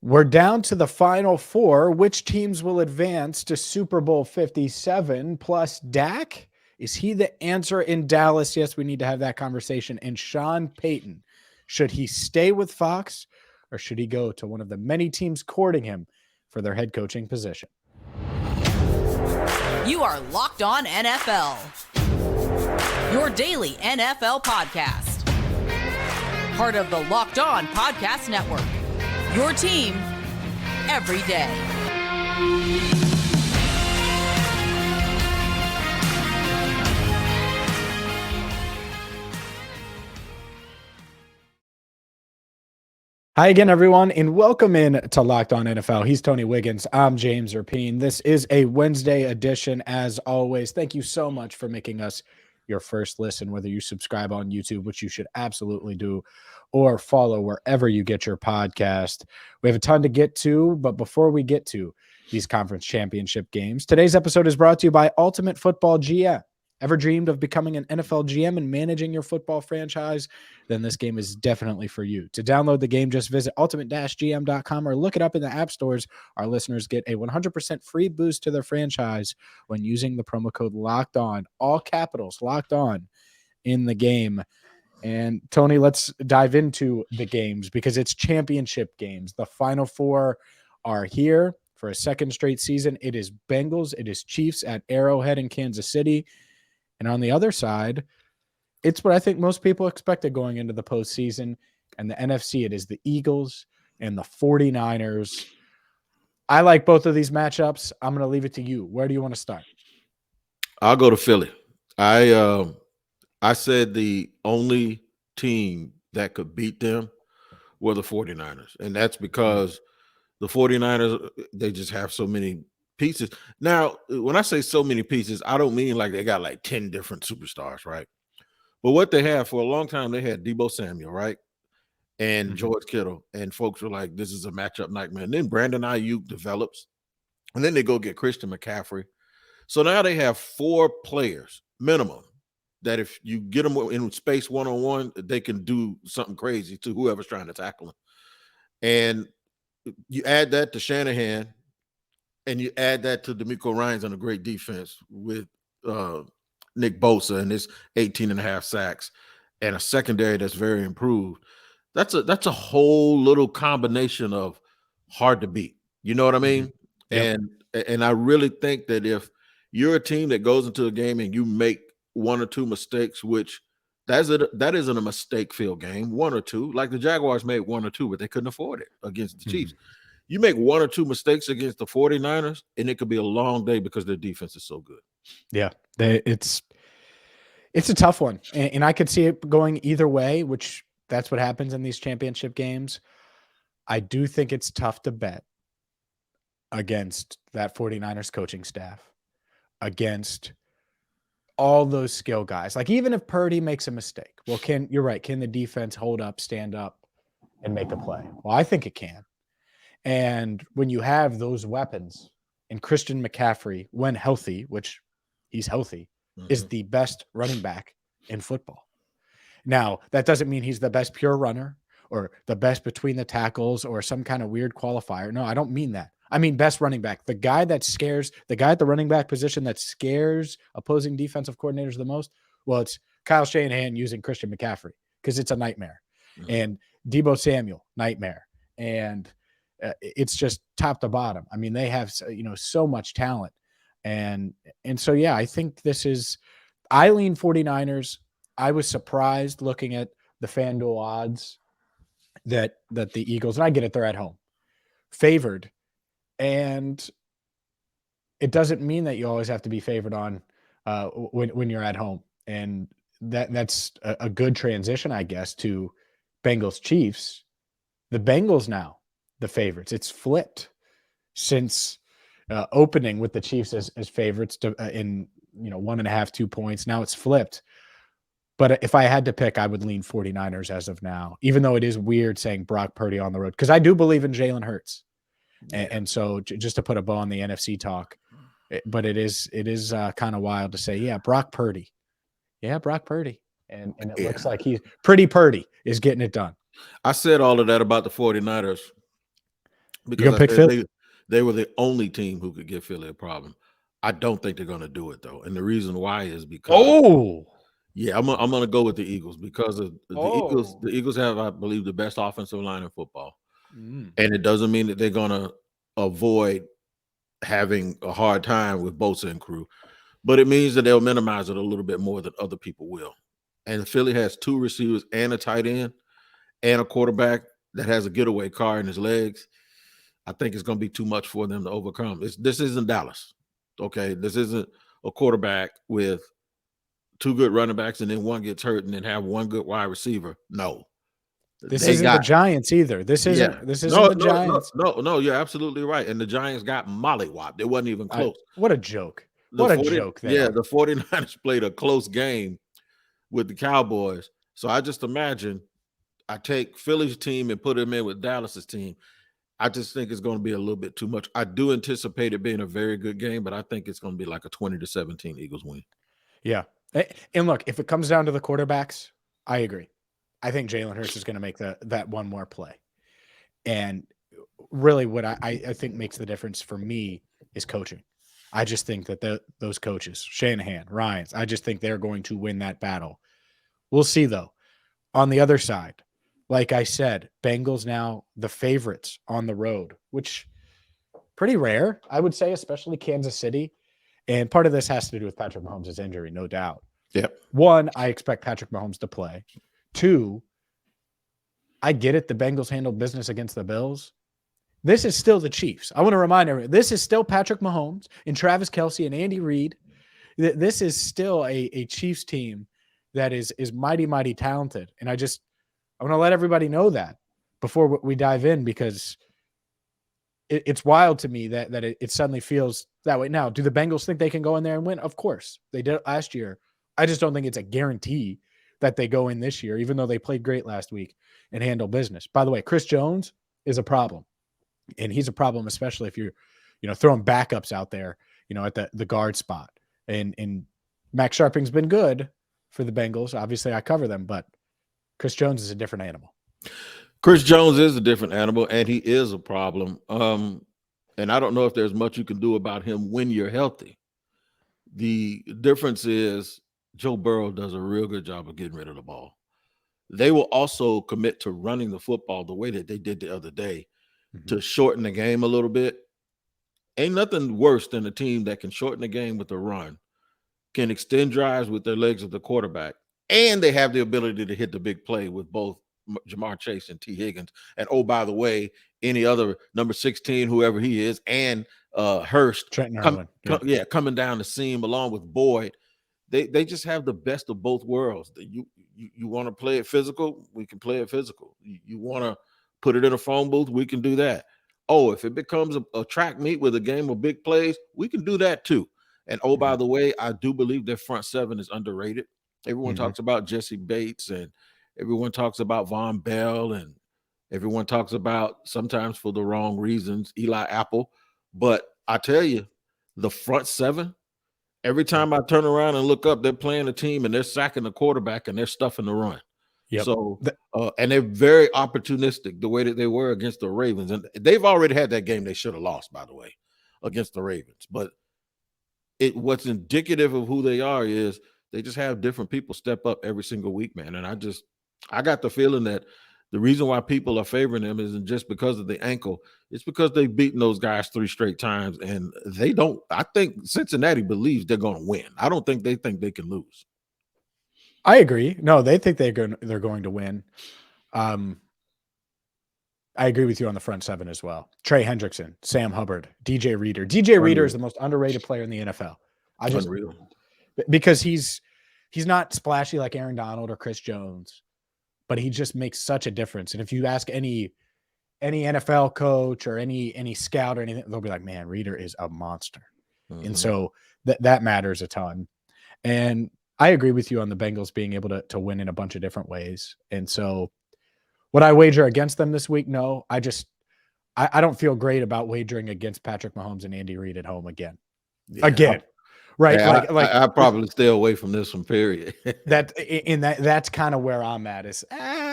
We're down to the final four. Which teams will advance to Super Bowl 57 plus Dak? Is he the answer in Dallas? Yes, we need to have that conversation. And Sean Payton, should he stay with Fox or should he go to one of the many teams courting him for their head coaching position? You are Locked On NFL, your daily NFL podcast. Part of the Locked On Podcast Network, your team every day. Hi again, everyone, and welcome in to Locked On NFL. He's Tony Wiggins. I'm James Rapien. This is a Wednesday edition, as always. Thank you so much for making us your first listen, whether you subscribe on YouTube, which you should absolutely do, or follow wherever you get your podcast. We have a ton to get to, but before we get to these conference championship games, today's episode is brought to you by Ultimate Football GM. Ever dreamed of becoming an NFL GM and managing your football franchise? Then this game is definitely for you. To download the game, just visit ultimate-gm.com or look it up in the app stores. Our listeners get a 100% free boost to their franchise when using the promo code Locked On, all capitals, Locked On, in the game. And Tony, let's dive into the games because it's championship games. The Final Four are here for a second straight season. It is Bengals, it is Chiefs at Arrowhead in Kansas City. And on the other side, it's what I think most people expected going into the postseason. And the NFC, it is the Eagles and the 49ers. I like both of these matchups. I'm going to leave it to you. Where do you want to start? I'll go to Philly. I said the only team that could beat them were the 49ers. And that's because the 49ers, they just have so many pieces. Now, when I say so many pieces, I don't mean like they got like 10 different superstars, right? But what they have for a long time, they had Deebo Samuel, right? And George Kittle. And folks were like, this is a matchup nightmare. And then Brandon Ayuk develops. And then they go get Christian McCaffrey. So now they have four players minimum that if you get them in space one-on-one, they can do something crazy to whoever's trying to tackle them. And you add that to Shanahan, and you add that to DeMeco Ryans on a great defense with Nick Bosa and his 18 and a half sacks and a secondary that's very improved. That's a whole little combination of hard to beat. You know what I mean? Yep. And I really think that if you're a team that goes into a game and you make one or two mistakes, which that isn't a mistake-filled game, one or two. Like the Jaguars made one or two, but they couldn't afford it against the Chiefs. You make one or two mistakes against the 49ers, and it could be a long day because their defense is so good. Yeah, it's a tough one. And I could see it going either way, which that's what happens in these championship games. I do think it's tough to bet against that 49ers coaching staff, against all those skill guys. Like even if Purdy makes a mistake, well, you're right. Can the defense hold up, stand up, and make a play? Well, I think it can. And when you have those weapons, and Christian McCaffrey, when healthy, which he's healthy, is the best running back in football. Now, that doesn't mean he's the best pure runner or the best between the tackles or some kind of weird qualifier. No, I don't mean that. I mean best running back. The guy at the running back position that scares opposing defensive coordinators the most, well, it's Kyle Shanahan using Christian McCaffrey because it's a nightmare. And Deebo Samuel, nightmare. And it's just top to bottom. I mean, they have so much talent, and so yeah, I think I lean 49ers. I was surprised looking at the FanDuel odds that the Eagles, and I get it, they're at home, favored, and it doesn't mean that you always have to be favored on when you're at home, and that's a good transition, I guess, to Bengals Chiefs. The Bengals now the favorites. It's flipped since opening with the Chiefs as favorites in 1.5, 2 points. Now it's flipped. But if I had to pick, I would lean 49ers as of now, even though it is weird saying Brock Purdy on the road, because I do believe in Jalen Hurts. And so just to put a bow on the NFC talk, but it is kind of wild to say, yeah, Brock Purdy. Yeah, Brock Purdy. And it looks like Purdy is getting it done. I said all of that about the 49ers You because gonna I pick said Philly? they were the only team who could give Philly a problem. I don't think they're going to do it though, and the reason why is because Oh, yeah, I'm gonna go with the Eagles because of the Eagles. oh. The Eagles have, I believe, the best offensive line in football, Mm. and it doesn't mean that they're gonna avoid having a hard time with Bosa and crew, but it means that they'll minimize it a little bit more than other people will. And Philly has 2 receivers and a tight end and a quarterback that has a getaway car in his legs. I think it's going to be too much for them to overcome. This isn't Dallas, okay? This isn't a quarterback with 2 good running backs and then one gets hurt and then have 1 good wide receiver. No, This they isn't the got Giants either. yeah. This isn't No, the no, no, Giants. no, no. You're absolutely right. And the Giants got mollywopped. It wasn't even close. What a joke. The What a 40, joke yeah, there. the 49ers played a close game with the Cowboys. So I just imagine I take Philly's team and put them in with Dallas's team. I just think it's going to be a little bit too much. I do anticipate it being a very good game, but I think it's going to be like a 20-17 Eagles win. Yeah. And look, if it comes down to the quarterbacks, I agree. I think Jalen Hurts is going to make that one more play. And really what I think makes the difference for me is coaching. I just think that those coaches, Shanahan, Ryans, I just think they're going to win that battle. We'll see, though. On the other side, like I said, Bengals now the favorites on the road, which pretty rare, I would say, especially Kansas City. And part of this has to do with Patrick Mahomes' injury, no doubt. Yep. 1, I expect Patrick Mahomes to play. 2, I get it. The Bengals handled business against the Bills. This is still the Chiefs. I want to remind everyone, this is still Patrick Mahomes and Travis Kelce and Andy Reid. This is still a Chiefs team that is mighty, mighty talented. And I want to let everybody know that before we dive in, because it's wild to me that it suddenly feels that way. Now, do the Bengals think they can go in there and win? Of course. They did it last year. I just don't think it's a guarantee that they go in this year, even though they played great last week and handle business. By the way, Chris Jones is a problem. And he's a problem, especially if you're, throwing backups out there, at the guard spot. And Max Sharping's been good for the Bengals. Obviously, I cover them, but Chris Jones is a different animal. Chris Jones is a different animal, and he is a problem. And I don't know if there's much you can do about him when you're healthy. The difference is Joe Burrow does a real good job of getting rid of the ball. They will also commit to running the football the way that they did the other day to shorten the game a little bit. Ain't nothing worse than a team that can shorten the game with a run, can extend drives with their legs of the quarterback, and they have the ability to hit the big play with both Jamar Chase and T. Higgins. And oh, by the way, any other number 16, whoever he is, and Hurst Trenton Irwin. Coming down the seam along with Boyd. They just have the best of both worlds. You want to play it physical, we can play it physical. You want to put it in a phone booth, we can do that. Oh, if it becomes a track meet with a game of big plays, we can do that too. And oh, by the way, I do believe their front 7 is underrated. Everyone talks about Jesse Bates, and everyone talks about Von Bell, and everyone talks about, sometimes for the wrong reasons, Eli Apple. But I tell you, the front 7, every time I turn around and look up, they're playing a team and they're sacking the quarterback and they're stuffing the run. Yep. So, and they're very opportunistic the way that they were against the Ravens. And they've already had that game they should have lost, by the way, against the Ravens. But what's indicative of who they are is they just have different people step up every single week, man. And I got the feeling that the reason why people are favoring them isn't just because of the ankle. It's because they've beaten those guys 3 straight times. And I think Cincinnati believes they're going to win. I don't think they think they can lose. I agree. No, they think they're going to win. I agree with you on the front 7 as well. Trey Hendrickson, Sam Hubbard, DJ Reader. DJ Reader is the most underrated player in the NFL. Because he's not splashy like Aaron Donald or Chris Jones, but he just makes such a difference. And if you ask any NFL coach or any scout or anything, they'll be like, man, Reader is a monster. And so that matters a ton. And I agree with you on the Bengals being able to win in a bunch of different ways. And so would I wager against them this week? No, I don't feel great about wagering against Patrick Mahomes and Andy Reid at home again. Yeah. Again. Right. Yeah, I probably stay away from this one, period. That's kind of where I'm at is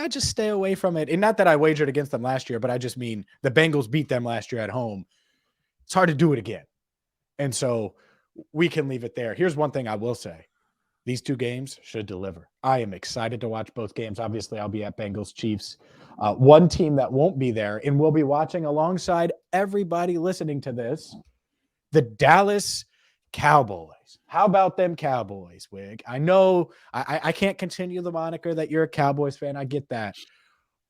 I just stay away from it. And not that I wagered against them last year, but I just mean the Bengals beat them last year at home. It's hard to do it again. And so we can leave it there. Here's one thing I will say. These two games should deliver. I am excited to watch both games. Obviously, I'll be at Bengals Chiefs. One team that won't be there and will be watching alongside everybody listening to this, the Dallas Cowboys. How about them Cowboys, Wig? I know I can't continue the moniker that you're a Cowboys fan. I get that.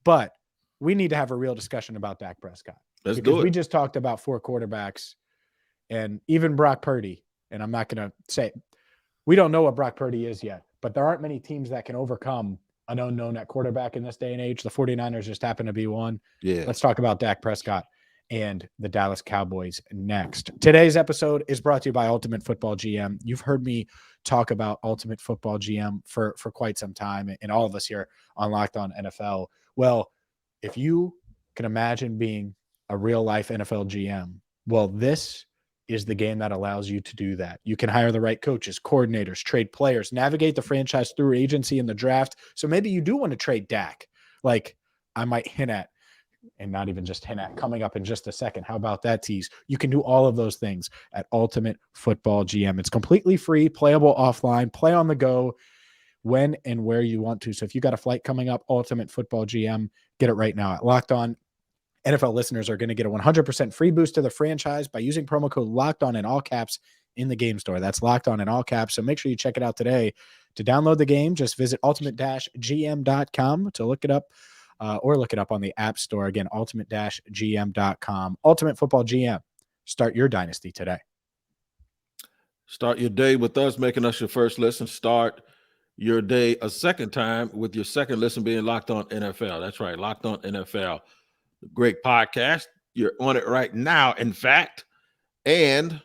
But we need to have a real discussion about Dak Prescott. Let's do it. We just talked about 4 quarterbacks and even Brock Purdy. And I'm not going to say we don't know what Brock Purdy is yet, but there aren't many teams that can overcome an unknown at quarterback in this day and age. The 49ers just happen to be one. Yeah. Let's talk about Dak Prescott and the Dallas Cowboys next. Today's episode is brought to you by Ultimate Football GM. You've heard me talk about Ultimate Football GM for quite some time, and all of us here on Locked On NFL. Well, if you can imagine being a real-life NFL GM, well, this is the game that allows you to do that. You can hire the right coaches, coordinators, trade players, navigate the franchise through agency in the draft. So maybe you do want to trade Dak, like I might hint at, and not even just hint at, coming up in just a second. How about that tease? You can do all of those things at Ultimate Football GM. It's completely free, playable offline, play on the go when and where you want to. So if you got a flight coming up, Ultimate Football GM, get it right now at Locked On. NFL listeners are going to get a 100% free boost to the franchise by using promo code Locked On in all caps in the game store. That's Locked On in all caps. So make sure you check it out today. To download the game, just visit ultimate-gm.com to look it up or look it up on the App Store. Again, ultimate-gm.com. Ultimate Football GM. Start your dynasty today. Start your day with us, making us your first listen. Start your day a second time with your second listen being Locked On NFL. That's right, Locked On NFL. Great podcast. You're on it right now, in fact. And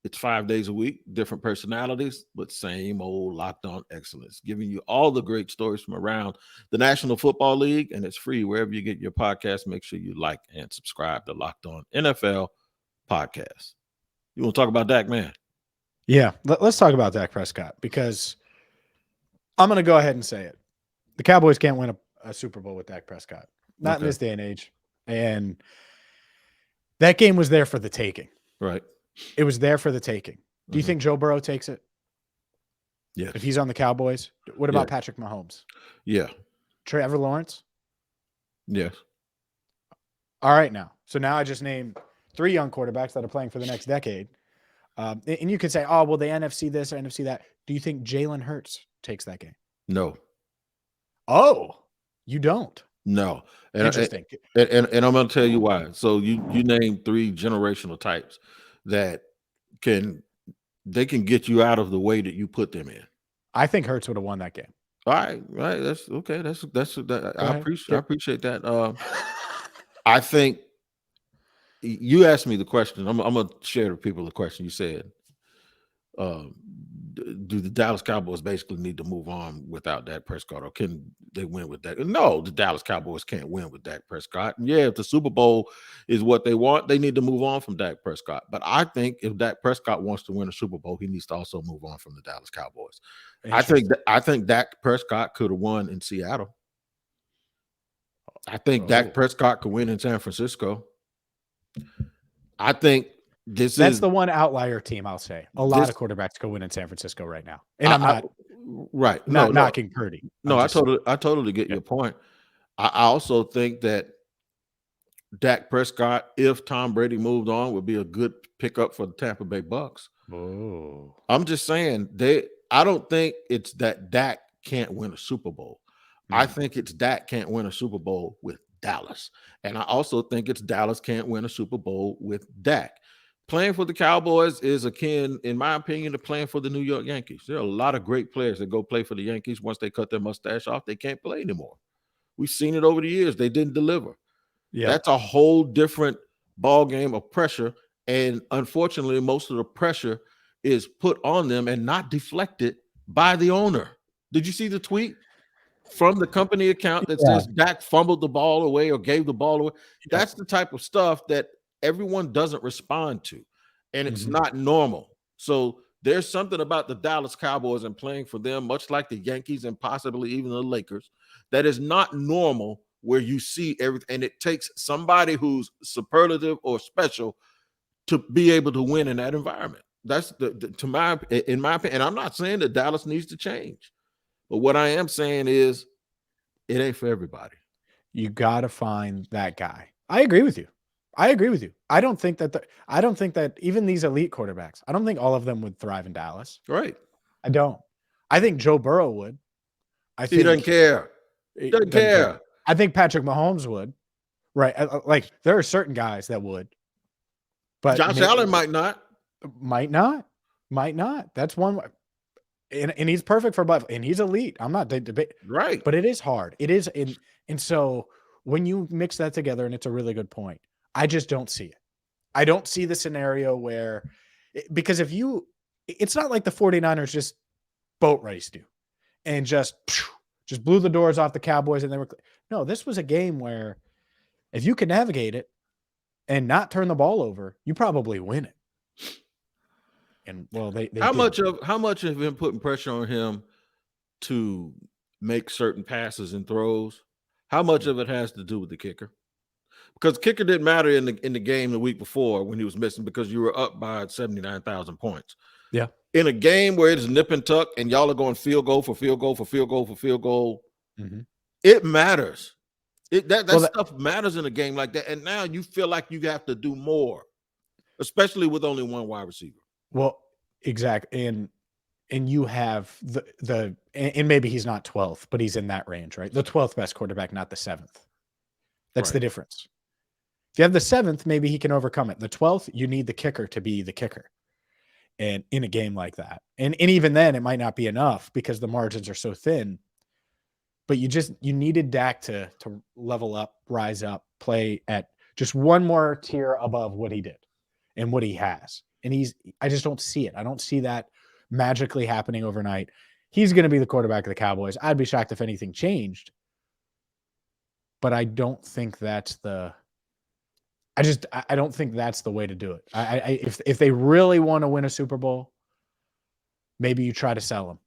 it's 5 days a week, different personalities, but same old Locked On excellence, giving you all the great stories from around the National Football League, and it's free wherever you get your podcast. Make sure you like and subscribe to Locked On NFL podcast. You want to talk about Dak, man? Yeah, let's talk about Dak Prescott, because I'm going to go ahead and say it. The Cowboys can't win a Super Bowl with Dak Prescott. Not in this day and age. And that game was there for the taking. Right. It was there for the taking. Do you think Joe Burrow takes it? Yeah. If he's on the Cowboys? What about Patrick Mahomes? Yeah. Trevor Lawrence? Yes. All right now. So now I just named 3 young quarterbacks that are playing for the next decade. And you could say, oh, well, the NFC this or NFC that. Do you think Jalen Hurts takes that game? No. Oh, you don't? No. And interesting. And I'm going to tell you why. So you named 3 generational types that can get you out of the way that you put them in. I think Hurts would have won that game. All right. That's okay. I appreciate that. I think you asked me the question. I'm going to share with people the question you said. Do the Dallas Cowboys basically need to move on without Dak Prescott, or can they win with Dak? No, the Dallas Cowboys can't win with Dak Prescott. And yeah, if the Super Bowl is what they want, they need to move on from Dak Prescott. But I think if Dak Prescott wants to win a Super Bowl, he needs to also move on from the Dallas Cowboys. I think Dak Prescott could have won in Seattle. I think Dak Prescott could win in San Francisco. I think that's the one outlier team, I'll say. A lot of quarterbacks go win in San Francisco right now. And I'm not knocking Purdy. No, I totally get your point. I also think that Dak Prescott, if Tom Brady moved on, would be a good pickup for the Tampa Bay Bucks. Oh. I'm just saying I don't think it's that Dak can't win a Super Bowl. I think it's Dak can't win a Super Bowl with Dallas. And I also think it's Dallas can't win a Super Bowl with Dak. Playing for the Cowboys is akin, in my opinion, to playing for the New York Yankees. There are a lot of great players that go play for the Yankees. Once they cut their mustache off, they can't play anymore. We've seen it over the years. They didn't deliver. Yeah. That's a whole different ball game of pressure. And unfortunately, most of the pressure is put on them and not deflected by the owner. Did you see the tweet from the company account that says Dak fumbled the ball away or gave the ball away? That's the type of stuff that everyone doesn't respond to, and it's not normal. So There's something about the Dallas Cowboys and playing for them, much like the Yankees and possibly even the Lakers, that is not normal, where you see everything. And it takes somebody who's superlative or special to be able to win in that environment. That's in my opinion. And I'm not saying that Dallas needs to change, but what I am saying is it ain't for everybody. You got to find that guy. I agree with you. I don't think that even these elite quarterbacks, I don't think all of them would thrive in Dallas. Right. I don't. I think Joe Burrow would. He doesn't care. Doesn't care. I think Patrick Mahomes would. Right. Like there are certain guys that would. But Josh Allen might not. Might not. That's one. And he's perfect for both. And he's elite. I'm not debating. Right. But it is hard. It is. And so when you mix that together, and it's a really good point, I just don't see it. I don't see the scenario where, because it's not like the 49ers just boat raced you and just blew the doors off the Cowboys. And no, this was a game where if you can navigate it and not turn the ball over, you probably win it. And well, they how much of him putting pressure on him to make certain passes and throws, how much of it has to do with the kicker? Because kicker didn't matter in the game the week before when he was missing, because you were up by 79,000 points. Yeah. In a game where it's nip and tuck and y'all are going field goal for field goal for field goal for field goal, it matters. That stuff matters in a game like that. And now you feel like you have to do more, especially with only one wide receiver. Well, exactly. And you have and maybe he's not 12th, but he's in that range, right? The 12th best quarterback, not the 7th. That's the difference. If you have the 7th, maybe he can overcome it. The 12th, you need the kicker to be the kicker. And in a game like that. And even then, it might not be enough because the margins are so thin. But you needed Dak to level up, rise up, play at just one more tier above what he did and what he has. And I just don't see it. I don't see that magically happening overnight. He's going to be the quarterback of the Cowboys. I'd be shocked if anything changed. But I don't think that's I don't think that's the way to do it. If they really want to win a Super Bowl, maybe you try to sell them.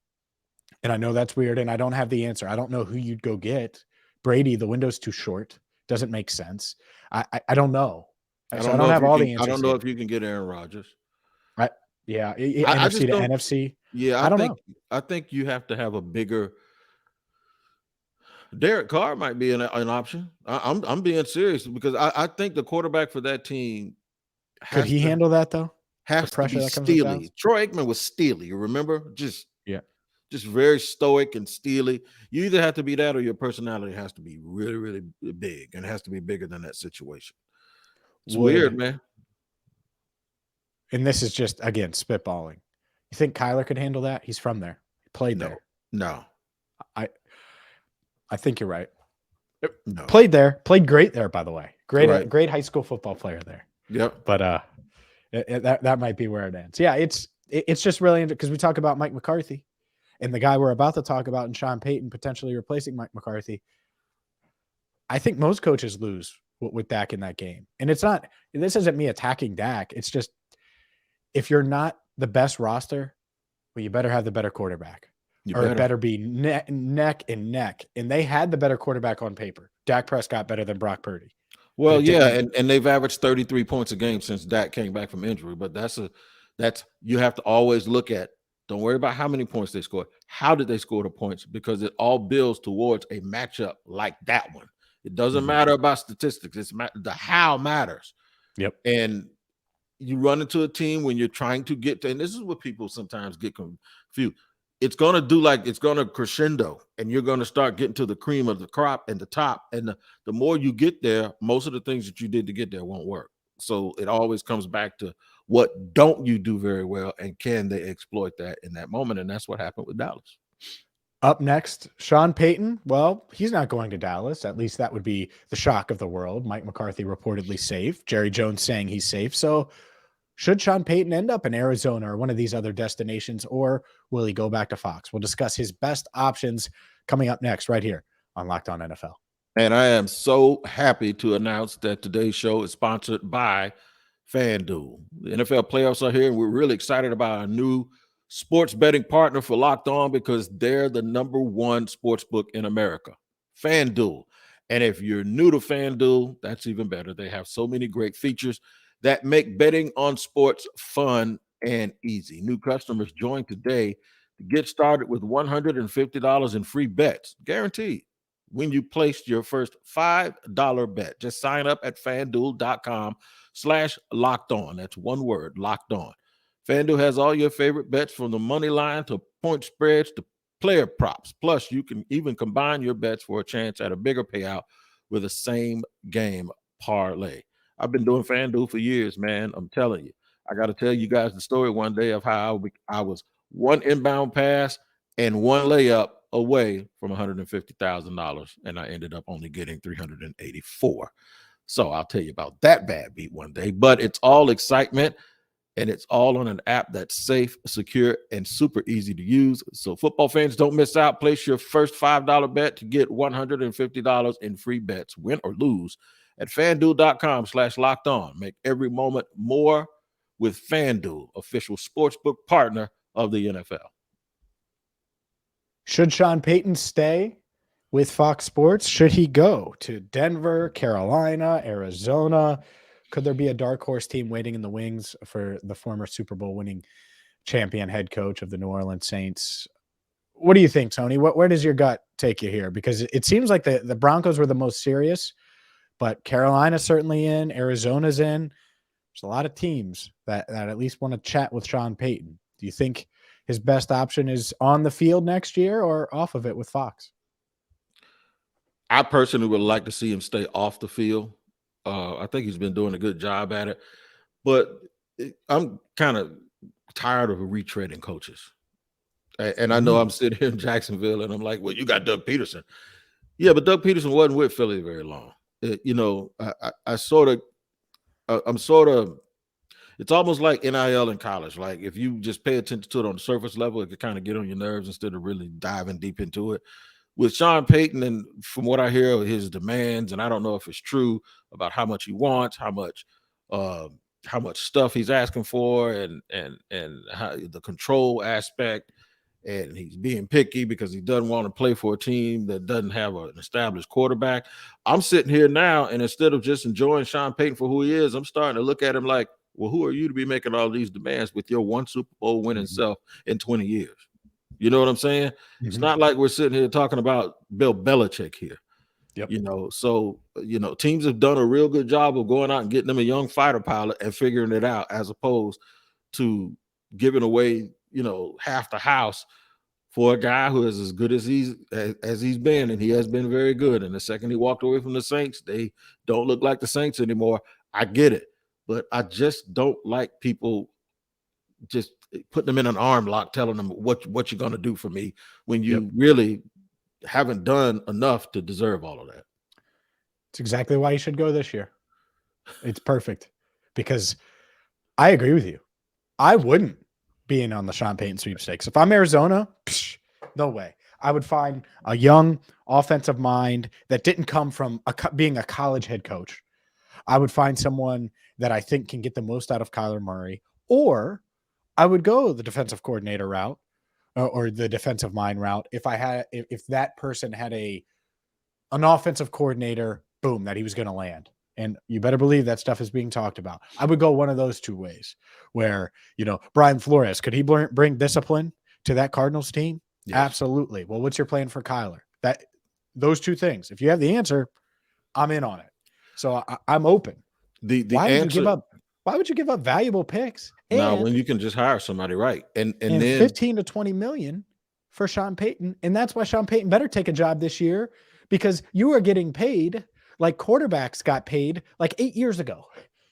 And I know that's weird, and I don't have the answer. I don't know who you'd go get. Brady, the window's too short. Doesn't make sense. I don't know. I don't have all the answers. I don't know if you can get Aaron Rodgers. Right? Yeah. NFC to NFC. Yeah, I don't know. I think you have to have a bigger. Derek Carr might be an option. I'm being serious, because I think the quarterback for that team could he handle that though? Has to be steely. Troy Aikman was steely. You remember? Just very stoic and steely. You either have to be that, or your personality has to be really, really big, and it has to be bigger than that situation. It's weird, man. And this is just, again, spitballing. You think Kyler could handle that? He's from there. He played there. No. I think you're right. No. Played there. Played great there, by the way. Great high school football player there. Yep. But that might be where it ends. Yeah, it's just really interesting, because we talk about Mike McCarthy, and the guy we're about to talk about, and Sean Payton potentially replacing Mike McCarthy. I think most coaches lose with Dak in that game. And this isn't me attacking Dak. It's just, if you're not the best roster, well, you better have the better quarterback. It better be neck and neck. And they had the better quarterback on paper. Dak Prescott better than Brock Purdy. Well, yeah, and they've averaged 33 points a game since Dak came back from injury. But that's you have to always look at. Don't worry about how many points they scored. How did they score the points? Because it all builds towards a matchup like that one. It doesn't matter about statistics. The how matters. Yep. And you run into a team when you're trying to get to, and this is what people sometimes get confused. It's going to crescendo, and you're going to start getting to the cream of the crop and the top. And the more you get there, most of the things that you did to get there won't work. So it always comes back to, what don't you do very well, and can they exploit that in that moment? And that's what happened with Dallas. Up next, Sean Payton. Well, he's not going to Dallas. At least that would be the shock of the world. Mike McCarthy reportedly safe. Jerry Jones saying he's safe. So should Sean Payton end up in Arizona or one of these other destinations, or will he go back to Fox? We'll discuss his best options coming up next right here on Locked On NFL. And I am so happy to announce that today's show is sponsored by FanDuel. The NFL playoffs are here, and we're really excited about our new sports betting partner for Locked On because they're the #1 sports book in America, FanDuel. And if you're new to FanDuel, that's even better. They have so many great features that make betting on sports fun and easy. New customers join today to get started with $150 in free bets, guaranteed, when you place your first $5 bet. Just sign up at FanDuel.com/locked on. That's one word, locked on. FanDuel has all your favorite bets from the money line to point spreads to player props. Plus, you can even combine your bets for a chance at a bigger payout with a same game parlay. I've been doing FanDuel for years, man. I'm telling you. I got to tell you guys the story one day of how I was one inbound pass and one layup away from $150,000, and I ended up only getting 384. So I'll tell you about that bad beat one day. But it's all excitement. And it's all on an app that's safe, secure, and super easy to use. So football fans, don't miss out. Place your first $5 bet to get $150 in free bets, win or lose, at FanDuel.com/locked on. Make every moment more with FanDuel, official sportsbook partner of the NFL. Should Sean Payton stay with Fox Sports? Should he go to Denver, Carolina, Arizona? Could there be a dark horse team waiting in the wings for the former Super Bowl winning champion head coach of the New Orleans Saints? What do you think, Tony? Where does your gut take you here? Because it seems like the Broncos were the most serious, but Carolina's certainly in, Arizona's in. There's a lot of teams that at least want to chat with Sean Payton. Do you think his best option is on the field next year or off of it with Fox? I personally would like to see him stay off the field. I think he's been doing a good job at it, but I'm kind of tired of retreading coaches. And I know I'm sitting here in Jacksonville and I'm like, well, you got Doug Peterson. Yeah, but Doug Peterson wasn't with Philly very long. I'm sort of, it's almost like NIL in college. Like if you just pay attention to it on the surface level, it could kind of get on your nerves instead of really diving deep into it. With Sean Payton, and from what I hear, his demands, and I don't know if it's true about how much he wants, how much stuff he's asking for, and how the control aspect, and he's being picky because he doesn't want to play for a team that doesn't have an established quarterback. I'm sitting here now, and instead of just enjoying Sean Payton for who he is, I'm starting to look at him like, well, who are you to be making all these demands with your one Super Bowl winning self in 20 years? You know what I'm saying? Mm-hmm. It's not like we're sitting here talking about Bill Belichick here. Yep. So teams have done a real good job of going out and getting them a young fighter pilot and figuring it out, as opposed to giving away, half the house for a guy who is as good as he's been, and he has been very good. And the second he walked away from the Saints, they don't look like the Saints anymore. I get it, but I just don't like people just putting them in an arm lock, telling them what you're going to do for me when you really haven't done enough to deserve all of that. It's exactly why you should go this year. It's perfect because I agree with you. I wouldn't be in on the Sean Payton sweepstakes. If I'm Arizona, no way. I would find a young offensive mind that didn't come from being a college head coach. I would find someone that I think can get the most out of Kyler Murray, or I would go the defensive coordinator route or the defensive mind route. If that person had an offensive coordinator, boom, that he was going to land. And you better believe that stuff is being talked about. I would go one of those two ways where, Brian Flores, could he bring discipline to that Cardinals team? Yes. Absolutely. Well, what's your plan for Kyler? Those two things. If you have the answer, I'm in on it. So I'm open. Why would you give up valuable picks? Now, when you can just hire somebody, right? And then 15 to 20 million for Sean Payton. And that's why Sean Payton better take a job this year, because you are getting paid like quarterbacks got paid like 8 years ago.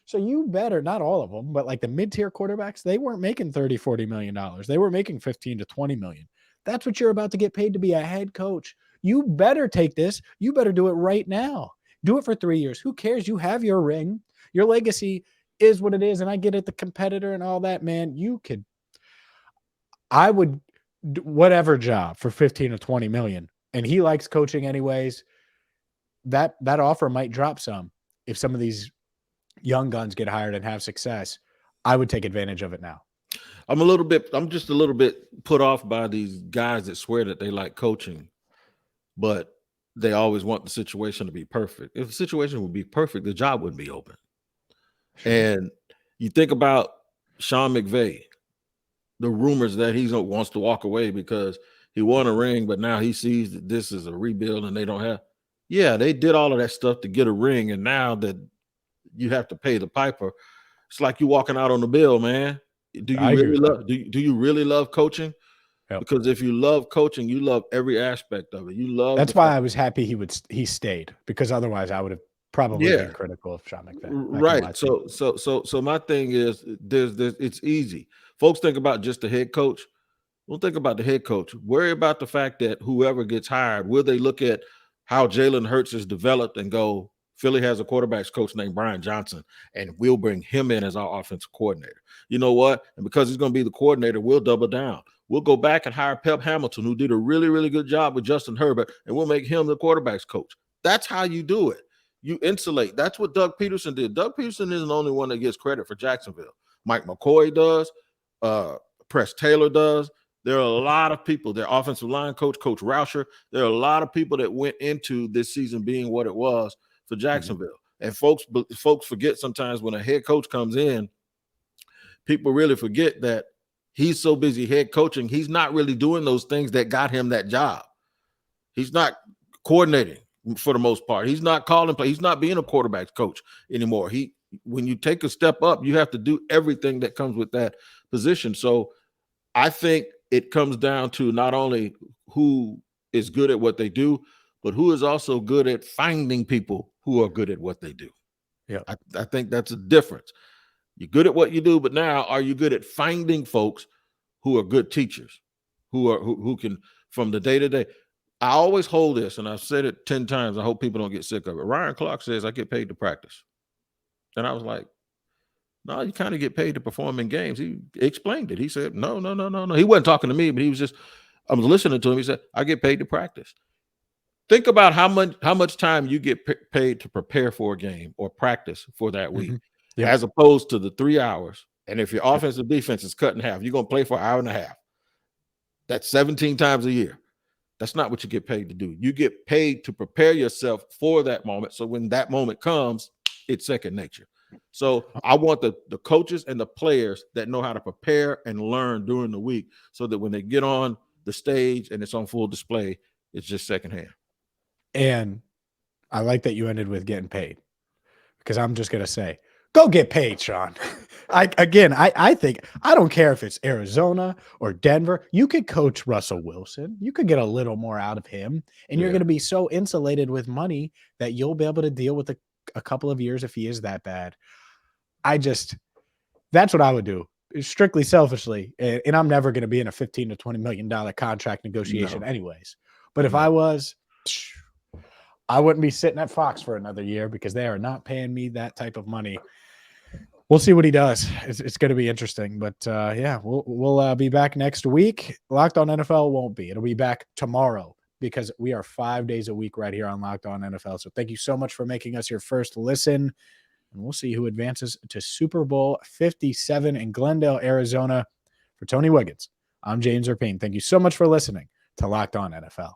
So you better, not all of them, but like the mid-tier quarterbacks, they weren't making $30-40 million. They were making 15 to 20 million. That's what you're about to get paid to be a head coach. You better take this. You better do it right now. Do it for 3 years. Who cares? You have your ring. Your legacy is what it is. And I get it, the competitor and all that, man. I would do whatever job for 15 to 20 million. And he likes coaching anyways. That offer might drop some. If some of these young guns get hired and have success, I would take advantage of it now. I'm just a little bit put off by these guys that swear that they like coaching, but they always want the situation to be perfect. If the situation would be perfect, the job wouldn't be open. Sure. And you think about Sean McVay, the rumors that he wants to walk away because he won a ring, but now he sees that this is a rebuild and they don't have. Yeah, they did all of that stuff to get a ring, and now that you have to pay the piper, it's like you walking out on the bill, man. Do you really love? Do you really love coaching? Yep. Because if you love coaching, you love every aspect of it. You love. That's why I was happy he stayed, because otherwise I would have probably been critical of Sean McVay. Right. So my thing is, there's it's easy. Folks think about just the head coach. Don't think about the head coach. Worry about the fact that whoever gets hired, will they look at how Jalen Hurts has developed and go, Philly has a quarterbacks coach named Brian Johnson, and we'll bring him in as our offensive coordinator. You know what? And because he's going to be the coordinator, we'll double down. We'll go back and hire Pep Hamilton, who did a really, really good job with Justin Herbert, and we'll make him the quarterbacks coach. That's how you do it. You insulate. That's what Doug Peterson did. Doug Peterson isn't the only one that gets credit for Jacksonville. Mike McCoy does. Press Taylor does. There are a lot of people, their offensive line coach, Coach Rauscher, there are a lot of people that went into this season being what it was for Jacksonville. And folks forget sometimes when a head coach comes in, people really forget that he's so busy head coaching, he's not really doing those things that got him that job. He's not coordinating for the most part. He's not calling play. He's not being a quarterback coach anymore. When you take a step up, you have to do everything that comes with that position. So I think it comes down to not only who is good at what they do, but who is also good at finding people who are good at what they do. Yeah, I think that's a difference. You're good at what you do, but now are you good at finding folks who are good teachers, who can, from the day to day? I always hold this, and I've said it 10 times. I hope people don't get sick of it. Ryan Clark says, I get paid to practice. And I was like, no, you kind of get paid to perform in games. He explained it. He said, no. He wasn't talking to me, but he was just, I was listening to him. He said, I get paid to practice. Think about how much time you get paid to prepare for a game or practice for that week, as opposed to the 3 hours. And if your offensive defense is cut in half, you're going to play for an hour and a half. That's 17 times a year. That's not what you get paid to do. You get paid to prepare yourself for that moment. So when that moment comes, it's second nature. So I want the coaches and the players that know how to prepare and learn during the week, so that when they get on the stage and it's on full display, it's just secondhand. And I like that you ended with getting paid, because I'm just going to say, go get paid, Sean. I think, I don't care if it's Arizona or Denver. You could coach Russell Wilson. You could get a little more out of him, and you're going to be so insulated with money that you'll be able to deal with a couple of years if he is that bad. That's what I would do, strictly selfishly. And I'm never going to be in a $15 to $20 million contract negotiation anyways. But if I was, I wouldn't be sitting at Fox for another year, because they are not paying me that type of money. We'll see what he does. It's going to be interesting. But we'll be back next week. Locked On NFL won't be. It'll be back tomorrow, because we are 5 days a week right here on Locked On NFL. So thank you so much for making us your first listen. And we'll see who advances to Super Bowl 57 in Glendale, Arizona. For Tony Wiggins, I'm James Erpine. Thank you so much for listening to Locked On NFL.